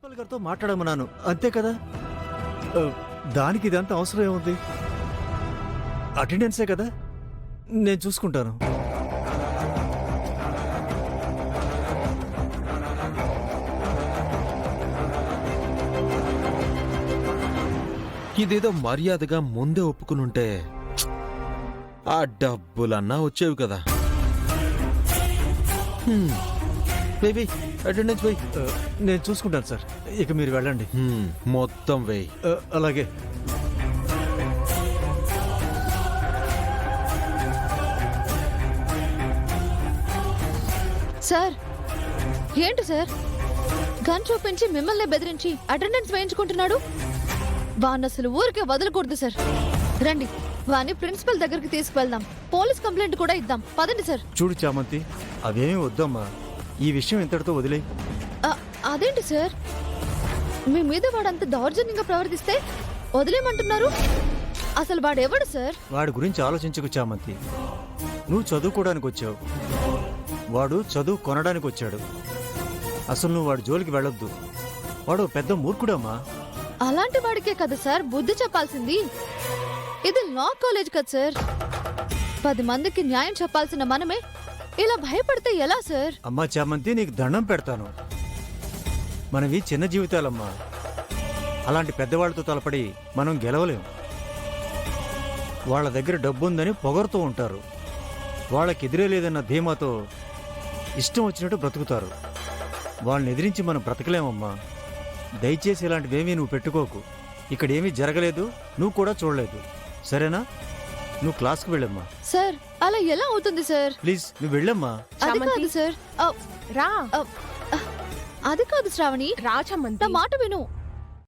Principal గారితో మాట్లాడమన్నాను అంతే కదా. దానికి ఇదంతా అవసరం ఏముంది? అటెండెన్సే కదా, నేను చూసుకుంటాను. ఇదేదో మర్యాదగా ముందే ఒప్పుకునుంటే ఆ డబ్బులన్నా వచ్చేవి కదా. బేబీ అటెండెన్స్ వెయ్యి. నేను చూసుకుంటాను సార్, ఇక మీరు వెళ్ళండి. మొత్తం వెయ్యి. అలాగే. సార్ ఏంటి సార్, గన్ చూపించి మిమ్మల్ని బెదిరించి అటెండెన్స్ వేయించుకుంటున్నాడు? వాణ్ణి అసలు ఊరికే వదలకూడదు సార్. రండి, వాణ్ణి ప్రిన్సిపల్ దగ్గరికి తీసుకువెళ్దాం, పోలీస్ కంప్లైంట్ కూడా ఇద్దాం. పదండి సార్. చూడు చామంతి, అవేమీ వద్దమ్మా, ఈ విషయం ఇంతటితో వదిలే. అదేంటి సార్, మీ మీద వాడంత దౌర్జన్యంగా ప్రవర్తిస్తే వదిలేమంటున్నారు? అసలు వాడెవడు సార్? వాడి గురించి ఆలోచించకు చామంతి, నువ్వు చదువుకోవడానికి వచ్చావు, వాడు చదువు కొనడానికి వచ్చాడు. అసలు నువ్వు వాడి జోలికి వెళ్ళొద్దు, వాడు పెద్ద మూర్ఖుడమ్మా. అలాంటి వాడికే కదా సార్ బుద్ధి చెప్పాల్సింది. ఇది లా కాలేజ్ కదా సార్, 10 మందికి న్యాయం చెప్పాల్సిన మనమే ఇలా భయపడితే ఎలా సార్? అమ్మా చామంతి, నీకు దండం పెడతాను, మనవి చిన్న జీవితాలమ్మా. అలాంటి పెద్దవాళ్లతో తలపడి మనం గెలవలేం. వాళ్ళ దగ్గర డబ్బుందని పొగరుతూ ఉంటారు, వాళ్ళకి ఎదురే లేదన్న ధీమాతో ఇష్టం వచ్చినట్టు బ్రతుకుతారు. వాళ్ళని ఎదిరించి మనం బ్రతకలేమమ్మా. దయచేసి ఇలాంటివేమీ నువ్వు పెట్టుకోకు. ఇక్కడేమీ జరగలేదు, నువ్వు కూడా చూడలేదు, సరేనా? నువ్వు క్లాస్కి వెళ్ళమ్మా. సార్ అలా ఎలా అవుతుంది సార్? ప్లీజ్ నువ్వు వెళ్ళమ్మా. అది కాదు సార్, రా. అది కాదు శ్రావణి, రా చామంతి. నా మాట విను.